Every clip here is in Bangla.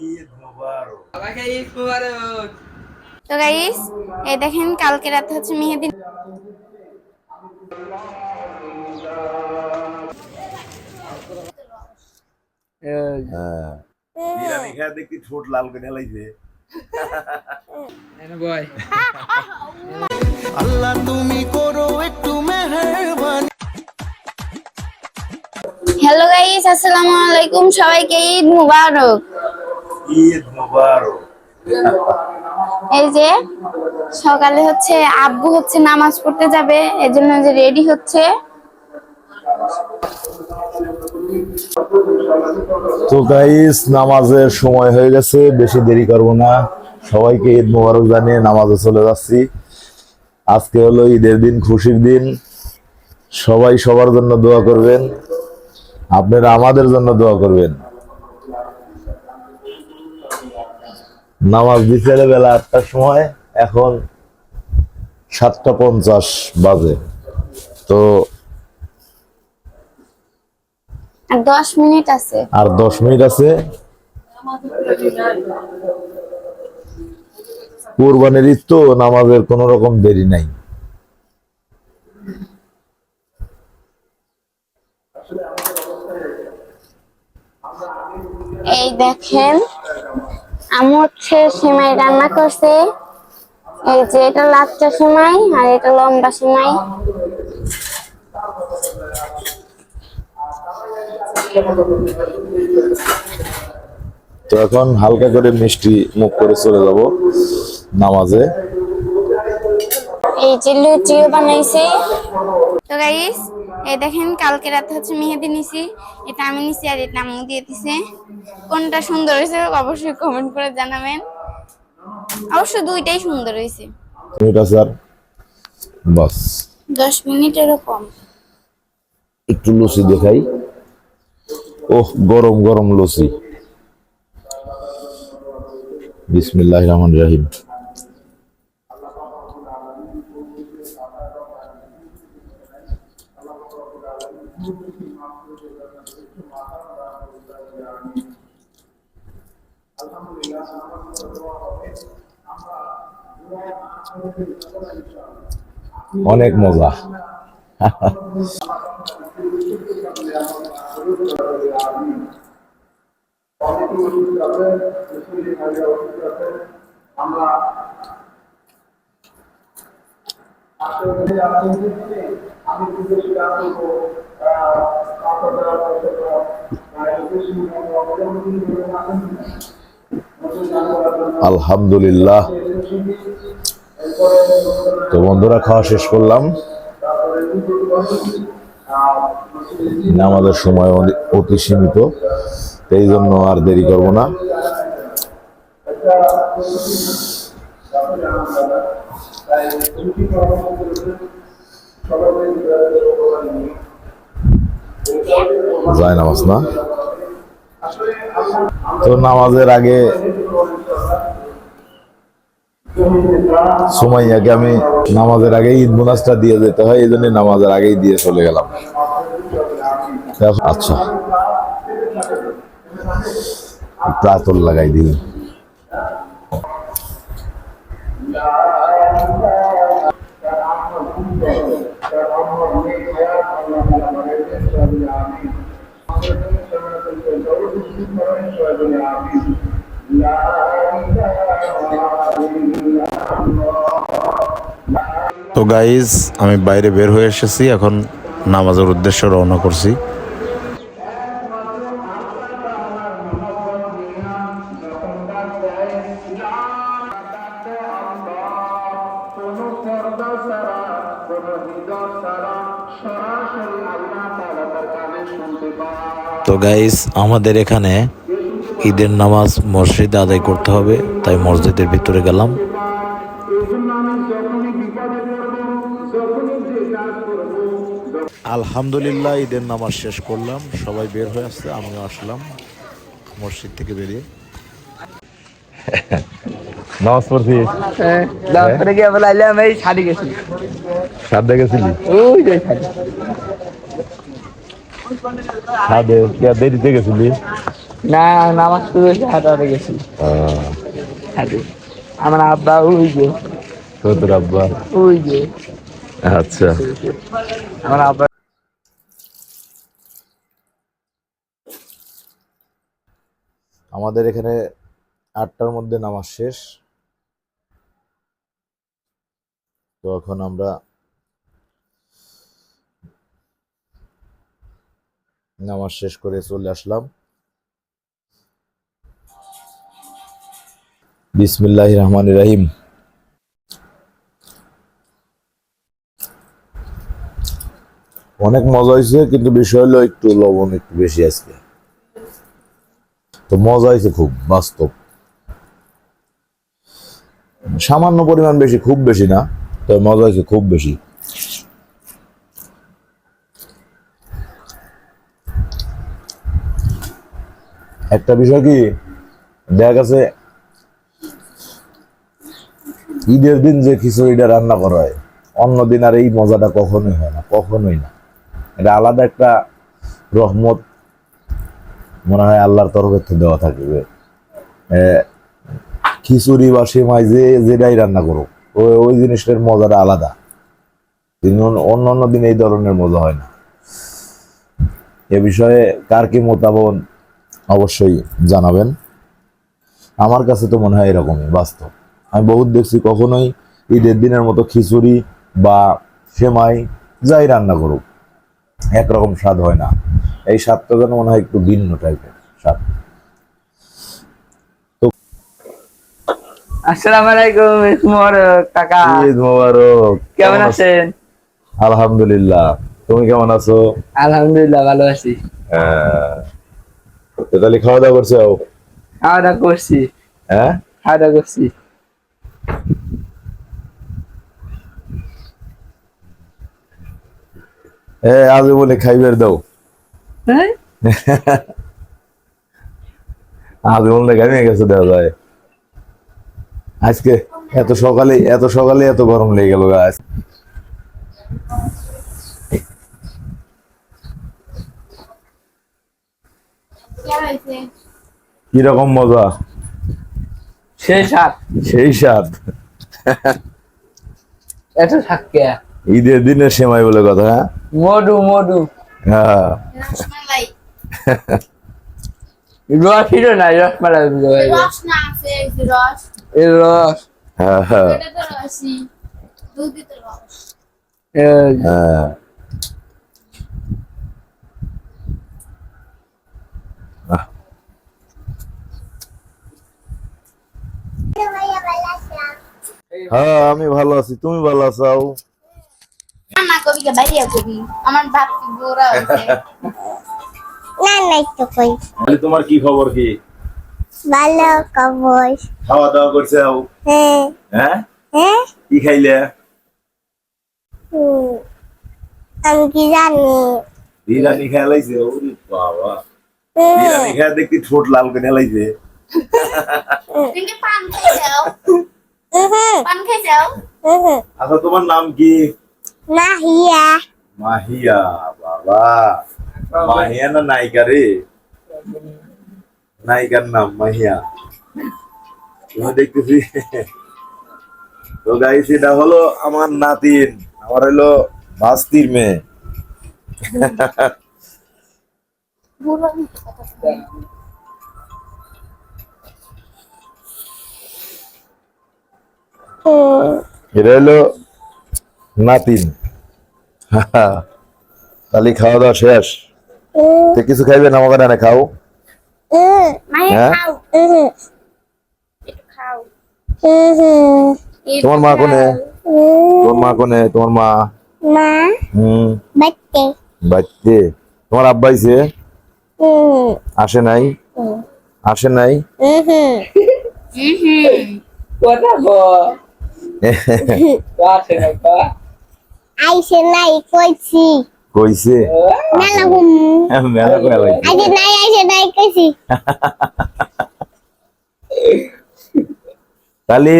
ঈদ মোবারক। সবাইকে ঈদ মোবারক। তো গাইস, এই দেখেন কালকে রাতে হচ্ছে মেহেদি। হ্যাঁ, বিরিয়ানি খেয়ে দেখি ঠোঁট লাল করে ঢালাইছে। বয় আল্লাহ তুমি করো একটু মেহেরবানি। হ্যালো গাইস, আসসালামু আলাইকুম, সবাইকে ঈদ মুবারক। ঈদ মোবারক। এই যে সকালে হচ্ছে আব্বু হচ্ছে নামাজ পড়তে যাবে, এজন্য যে রেডি হচ্ছে। তো গাইস, নামাজের সময় হয়ে গেছে, বেশি দেরি করব না। সবাইকে ঈদ মোবারক জানিয়ে নামাজে চলে যাচ্ছি। আজকে হলো ঈদের দিন, খুশির দিন। সবাই সবার জন্য দোয়া করবেন, আপনারা আমাদের জন্য দোয়া করবেন। নামাজ দিতে বেলা 8টার সময়, এখন 7:50 বাজে। তো আর 10 মিনিট আছে। আর 10 মিনিট আছে। কুরবানির ঈদ তো, নামাজের কোন রকম দেরি নাই। এই দেখেন আম্মু হচ্ছে সেমাই রান্না করছে। এই যে এটা লাচ্চা সেমাই আর এটা লম্বা সেমাই। তো এখন হালকা করে মিষ্টি মুখ করে চলে যাব নামাজে। এই যে লুচিও বানাইছে। তো গাইস, এই দেখেন কালকে রাতে হচ্ছে মেহেদি নিছি। এটা আমি নিছি আর এটা আম্মু দিয়ে দিছে। কোনটা সুন্দর হয়েছে অবশ্যই কমেন্ট করে জানাবেন। অবশ্য দুইটাই সুন্দর হয়েছে। মিনিট আছে আর, বাস 10 মিনিটেরও কম। একটু লুচি দেখাই। ওহ, গরম গরম লুচি। বিসমিল্লাহির রহমানির রহিম। অনেক মজা। আলহামদুলিল্লাহ। তো বন্ধুরা, খাওয়া শেষ করলাম। আমাদের সময় অতি সীমিত, এই জন্য আর দেরি করব না। যায় নামাজ না, তো নামাজের আগে সুমাইয়াকে আমি নামাজের আগে ঈদ বোনাসটা দিয়ে যেতে হয়, এই জন্য নামাজের আগেই দিয়ে চলে গেলাম। আচ্ছা, প্রাতল লাগাই দিই। তো গাইজ, আমি বাইরে বের হয়ে এসেছি, এখন নামাজের উদ্দেশ্যে রওনা করছি। তো গাইজ, আমাদের এখানে ঈদের নামাজ মসজিদে আদায় করতে হবে, তাই মসজিদের ভিতরে গেলাম। আলহামদুলিল্লাহ, ঈদের নামাজ শেষ করলাম, সবাই বের হয়ে আসছে, আমিও আসলাম মসজিদ থেকে বেরিয়ে। নামাজ পড়ছি, গিয়ে বলাইলাম এই শাড়ি গেছি। সাদে গেছিলি? ওই যে শাড়ি। সাদে দেরিতে গেছিলি? না নামাজ শুরু হয়েছে হাঁটাতে গেছি হাঁটে আমার আব্বা ওই যে তোর আব্বা? ওই যে আচ্ছা, আমার আব্বা আমাদের এখানে 8টার মধ্যে নামাজ শেষ। তো এখন আমরা নামাজ শেষ করে চলে আসলাম। বিসমিল্লাহির রহমানির রহিম। অনেক মজা হয়েছে, কিন্তু বিষয় হলো একটু লবণ একটু বেশি আজকে। তো মজা হয়েছে খুব, বাস্তব। সামান্য পরিমাণ বেশি, খুব বেশি না, তো মজা হয়েছে খুব বেশি। একটা বিষয় কি, দেখা গেছে ঈদের দিন যে খিচুড়িটা রান্না করা হয়, অন্য দিন আর এই মজাটা কখনোই হয় না, কখনোই না। এটা আলাদা একটা রহমত মনে হয় আল্লাহর তরফের থেকে দেওয়া থাকবে। খিচুড়ি বা সেমাই যেটাই রান্না করো, ওই জিনিসটার মজাটা আলাদা। কিন্তু অন্য অন্য দিন এই ধরনের মজা হয় না। এ বিষয়ে কার কি মতামত অবশ্যই জানাবেন। আমার কাছে তো মনে হয় এরকমই বাস্তব। আমি বহুত দেখছি, কখনোই ঈদের দিনের মতো খিচুড়ি বা সেমাই যাই রান্না করুক একরকম স্বাদ হয় না। এই স্বাদটা যেন মনে হয় একটু ভিন্ন টাইপের স্বাদ। আসসালামু আলাইকুম মোবারক কাকা ঈদ মোবারক। কেমন আছেন? আলহামদুলিল্লাহ, তুমি কেমন আছো? আলহামদুলিল্লাহ ভালো আছি। তো তাহলে খাওয়া দাওয়া করছো? খাওয়া দাওয়া করছি। হ্যাঁ, খাওয়া দাওয়া করছি। আজ বলে খাইবার দাও। হ্যাঁ আজ বলে ঘামিয়ে গেছে, দেওয়া যায় আজকে এত সকালে এত গরম লেগে গেল গাছ। কিরকম মজা, সেই সাত সেই স্বাদ। এত থাকে ঈদের দিনের সেমাই বলে কথা। হ্যাঁ, মধু মধু হ্যাঁ, রসমালাই। রস ছিল না রসমালাই রস না আছে, এই যে রস। এর রস হ্যাঁ, হ্যাঁ, এটা তো রসই, দুধই তো রস। হ্যাঁ। আহ, হ্যাঁ, আমি ভালো আছি, তুমি ভালো আছো? রান্না করবি কে বাইরে করবি? আমার ভাত গোরা হয়েছে। না না একটু কই তাহলে তোমার কি খবর, কি ভালো খবর। খাওয়া দাওয়া করছে? হ্যাঁ হ্যাঁ, হ্যাঁ কি খাইলে? হুম, আমি কি জানি। বিরিয়ানি খেলাইছে? ওরে বাবা, হুম, বিরিয়ানি খেয়ে দেখি ঠোঁট লাল করে খেলাইছে। তুমি কি পান খাইছাও? হুম, পান খাইছাও? হুম, আচ্ছা, তোমার নাম কি? মাহিয়া মাহিয়া। বাবা, মাহিয়া না নায়িকা রে? নায়িকার নাম মাহিয়া, তুমি দেখতেছি। তো গাইস, এটা হলো আমার নাতিন, আমার হলো ভাস্তির মেয়ে। হুম, এটা হলো নাতিন। তাহলে খাওয়া দাওয়া শেষ? হুম, তো কিছু খাইবে না? আমাকে না খাও। হুম, মায়ের হ্যাঁ? খাও, হুম, একটু খাও। হুম, তোমার মা কোনে? হুম, তোমার মা কোনে? তোমার মা? মা হুম, বাচ্চা বাড়িতে। তোমার আব্বা আইছে? হুম, আসে নাই? হুম, আসে নাই? হুম, কথা গো আছে না কা আইসে নাই কইছি কইছে? মেলা হুম মেলা করে লাইছে। আইসে নাই কইছি। তাহলে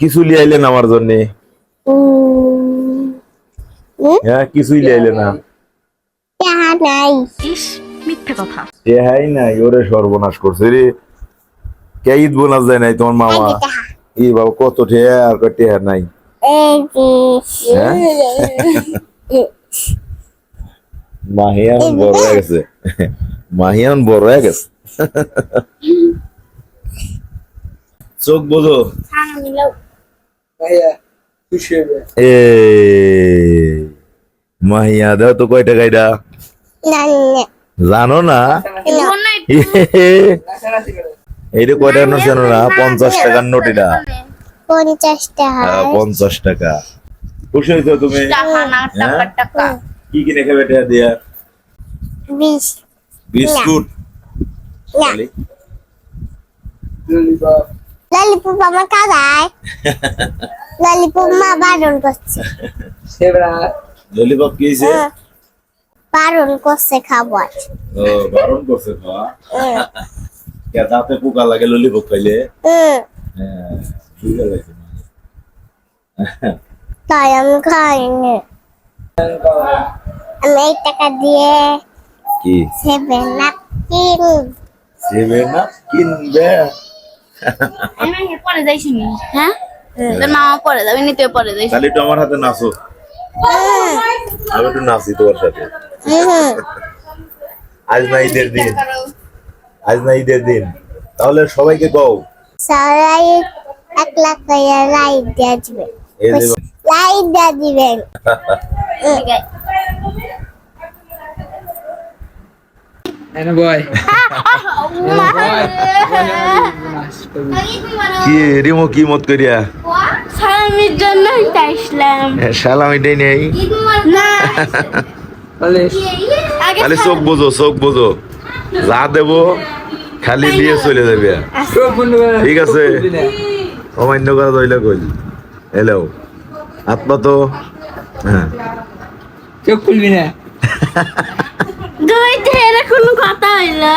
কিছু লিয়াইলেন আমার জন্য? হুম, হ্যাঁ, কিছুই লিয়াইলে না। টাহা নাই ইস মিথ্যা মিথ্যে কথা। টেহাই নাই, ওরে সর্বনাশ করছে রে। কে ঈদ বোনাস দেয় নাই তোমার মামা? ই বাবা কত টেহা, আর কয় টেহা নাই। মাহিয়ান বড় হয়ে গেছে, মাহিয়ান বড় হয়ে গেছে। চোখ বোঝো। এ মাহিয়া দাও তো কয় টাকা এটা জানো না? এইটা কয় টাকা নোট জানো না? 50 টাকার নোট এটা। 50 টাকা। 50 টাকা। খুশি হয়েছো তুমি? টাকা কি কিনে খাবে এটা দিয়া? 20 বিস্কুট। না ললিপপ আমার কাদায় ললিপপ মা বারণ করছে ললিপপ কি হইছে? বারণ করছে খাবার ও বারণ করছে খাওয়া। কে দাঁতে পোকা লাগে ললিপপ খাইলে? হ্যাঁ, বুঝা যাচ্ছে। তাই আমি খাইনি আমি 1 টাকা দিয়ে কি 7 আপ কিন সেবে না কিনবে? আমি পরে যাই শুনি। হ্যাঁ তোর মামা পরে যাবে, নিতে পরে যাই। খালি একটু আমার হাতে নাচো, আমি একটু নাচি তোমার সাথে। আজ না ঈদের দিন, আজ না ঈদের দিন, তাহলে সবাইকে কও সবাই 1 লাখ করে লাইক দিয়ে দিবেন, এই যে লাইক দিয়ে দিবেন। কি রিমো কি মত করিয়া সালামির জন্য আসলাম। সালামিটাই নেই। না আগে খালি চোখ বোঝো, চোখ বোঝো, যা দেবো খালি দিয়ে চলে যাবে। ঠিক আছে, অমান্য করা দইলে কইল। হ্যালো আত্মা তো হ্যাঁ চোখ খুলবি না। দুই ঠেলে কোনো কথা হইলো।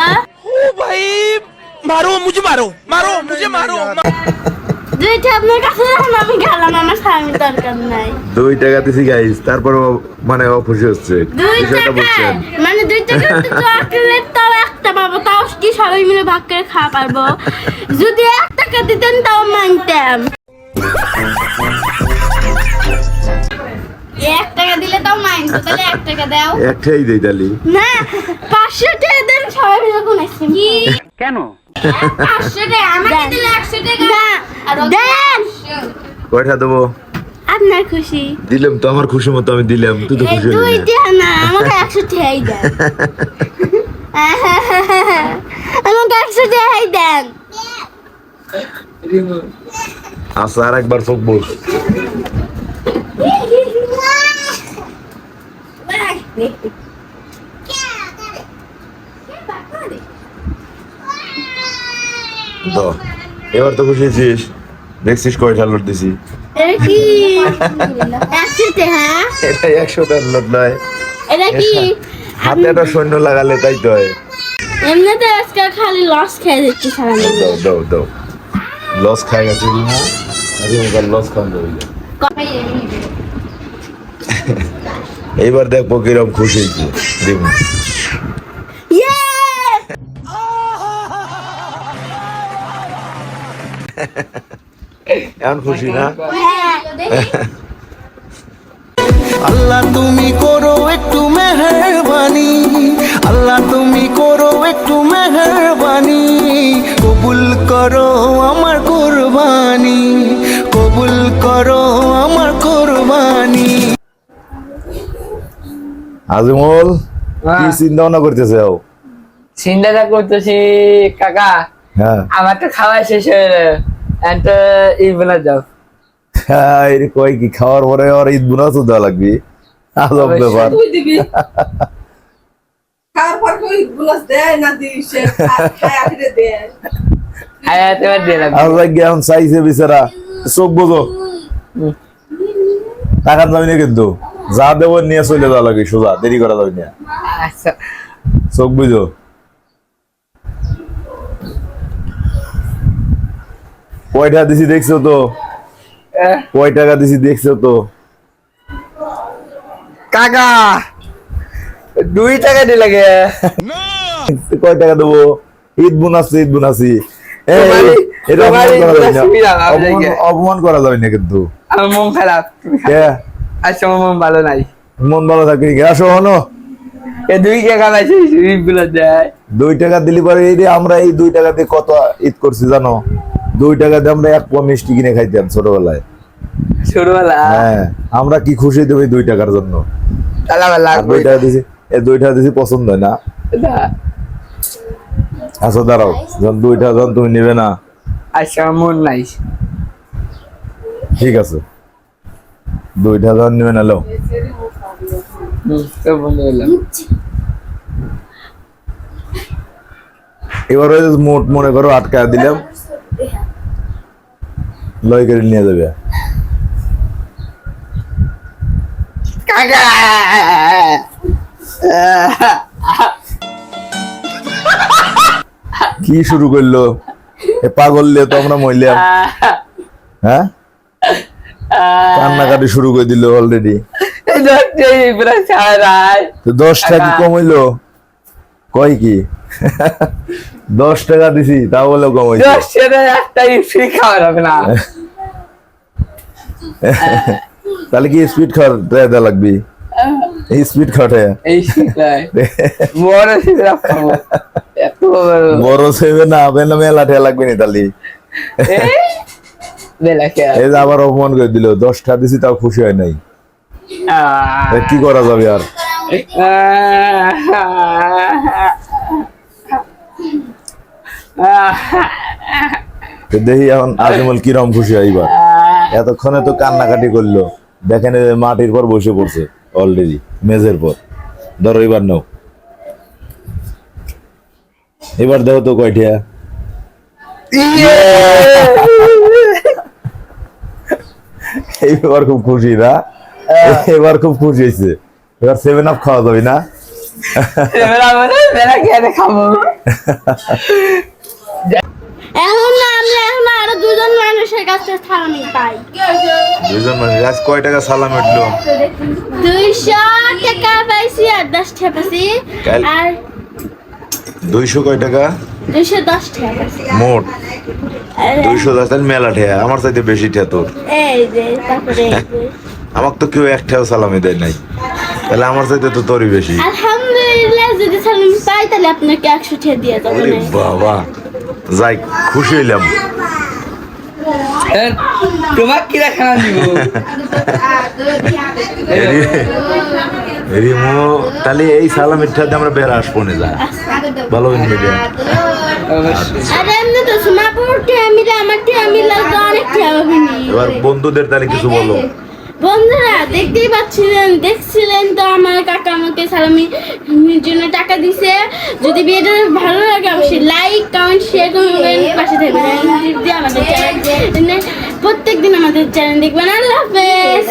দুইটা আপনার কাছে রাখুন, আমি গেলাম, আমার স্বামী দরকার নাই। 2 টাকা দিছি গাইস, তারপর মানে খুশি হচ্ছে। 2 বিষয়টা টাকা বুঝছেন? মানে 2 টাকা চকলেট তাও একটা পাবো, তাও কি সবাই মিলে ভাগ করে খাওয়া পারবো। যদি 1 টাকা দিতেন তাও মানতাম। 1 টাকা দিলে তাও মানতো, তাহলে 1 টাকা দাও। একটাই দেই তালি। না 500 টাকা দেন, সবাই মিলে কোন আইসক্রিম কি কেন? 500 টাকা আমাকে দিলে 100 টাকা না আর দেন। কয়টা দেবো? আপনার খুশি দিলাম তো, আমার খুশি মতো আমি দিলাম, তুই তো এই খুশি হলি না। দুইটা না, আমাকে 100 টাকাই দেন। আমাকে 100 টাকাই দেন। আচ্ছা আর একবার চোখ বোঝ। তো এবার তো খুশি হয়েছিস, দেখছিস কয়টা লোট দিছি। এটা কি 100 টাকা? এটা 100 টাকার লোট নয়, এটা কি হাতে একটা সৈন্য লাগালে তাই তো হয়। এমনিতে আজকে খালি লস খেয়ে দিচ্ছি সারা দিন। দাও দাও দাও, লস খাই গেছে না, আরে ওটা লস খান দেবে। এইবার দেখবো কিরম খুশি হয়েছে দেখুন। ইয়ে এখন খুশি না? আল্লাহ তুমি করো একটু মেহেরবানি, আল্লাহ তুমি করো একটু মেহেরবানি, কবুল করো আমার কুরবানি, কবুল করো আমার কুরবানি। আজিমুল কি চিন্তা ভাবনা করতেছে? চিন্তা করতেছি কাকা, হ্যাঁ আমার তো খাওয়া শেষ হয়ে গেল, একটা ঈদ বোনা যাও। এর কয় কি খাওয়ার পরে আর ঈদ বোনাসও দেওয়া লাগবে? আজব ব্যাপার। হায়াতে বাদ দিয়ে লাগবে। আজ লাগে এখন চাইছে বিচারা, চোখ বোঝো, টাকা যাবি না কিন্তু, যা দেবো নিয়ে চলে যাওয়া লাগে সোজা, দেরি করা যাবে না। আচ্ছা চোখ বুঝো। কয়টা দিছি দেখছো তো? কয় টাকা দিছি দেখছো তো? কাকা 2 টাকা দিয়ে লাগে। কয় টাকা দেবো? ঈদ বোনাস এই, তোমারই- এটা তোমারই অপমান করা যাবে সুবিধা, না। আমি জানি। অপমান করা যাবে না কিন্তু। আমার মন খারাপ। কে? আচ্ছা আমার মন ভালো নাই। মন ভালো থাকবি নাকি? আসো হনো, এ 2 টাকা পাইছে ঈদগুলো দেয়। 2 টাকা দিলি পরে এই যে আমরা এই 2 টাকা দিয়ে কত ঈদ করছি জানো? 2 টাকা দিয়ে আমরা 1 পোয়া মিষ্টি কিনে খাইতাম ছোটবেলায়। ছোটবেলা হ্যাঁ, আমরা কি খুশি তুমি 2 টাকার জন্য। তাহলে আমার আর লাগবে 2 টাকা দিছি, এই 2 টাকা দিছি পছন্দ হয় না। না। আচ্ছা দাঁড়াও, যখন 2 টাকা যখন তুমি নেবে না, আচ্ছা আমার মন নাই। ঠিক আছে 2 টাকা যখন নেবে না, লো তো বলে দিলাম। এবার ওই যে মোট মনে করো 8 টাকা দিলাম, লয় করে নিয়ে যাবে। কাকা কি শুরু করলো এ পাগল লিয়ে, তো আমরা মইলাম। হ্যাঁ, কান্নাকাটি শুরু করে দিল অলরেডি। তো 10 টাকা কি কম হইলো? কয় কি 10 টাকা দিছি তা বলে কম হইছে। 10 টাকা একটা ফ্রি খাওয়া যাবে না। তাহলে কি স্পিড খাওয়ার দেয়া লাগবে? এই স্পিড খাওয়াটা এই শিখায় বড় শিখা খাবো এত বড় সেবে না বেলা মেলা ঠেয়া লাগবে না তাহলে। বেলা কে এই যে আবার অপমান করে দিল, 10 টাকা দিছি তাও খুশি হয় নাই। এ কি করা যাবে আর? তো দেখি এখন আজমল কিরম খুশি হয় এবার। এতক্ষণে তো কান্নাকাটি করলো, দেখেন এই যে মাটির পর বসে পড়ছে অলরেডি, মেজের পর। ধরো এবার নাও, এবার দেখো তো কয়টা। এবার খুব খুশি না? এবার খুব খুশি হয়েছে। এবার 7 আপ খাওয়া যাবে না? বেলা কে খাবো। এখন আরো 2 মানুষের কাছে সালামি পাই। 2 মানুষ আজ কয় টাকা সালাম উঠলো? 200 টাকা পাইছি আর 10 টাকা পাইছি। কাল- আর 200 কয় টাকা 210 টাকা পাইছি। মোট? আর 210 তাহলে মেলা ঠেয়া, আমার চাইতে বেশি ঠেয়া তোর। এই যে তারপরে এই যে। আমাকে তো কেউ এক ঠেয়াও সালামি দেয় নাই, তাহলে আমার চাইতে তো তোরই বেশি। আলহামদুলিল্লাহ, যদি সালামি পাই তাহলে আপনাকে 100 টাকা দিয়ে দেবো। ওরে বাবা, যাই খুশি হইলাম। তোমার কি খানা দিব? রিমো তাহলে এই সালামের ঠাতে আমরা বেড়া আসবো না, যা ভালো মিডিয়া। আর এমনি তো সোনাপুর টিয়ামিলা আমার টিয়ামিলা তো অনেক টিয়ামিনি। এবার বন্ধুদের তাহলে কিছু বলো। বন্ধুরা দেখতেই দেখছিলেন তো আমার কাকা আমাকে সালামির জন্য টাকা দিছে। যদি ভিডিওটা ভালো লাগে অবশ্যই লাইক কমেন্ট শেয়ার করবেন, পাশে থাকবেন আমাদের চ্যানেল প্রত্যেকদিন আমাদের চ্যানেল দেখবেন। আল্লাহ হাফেজ।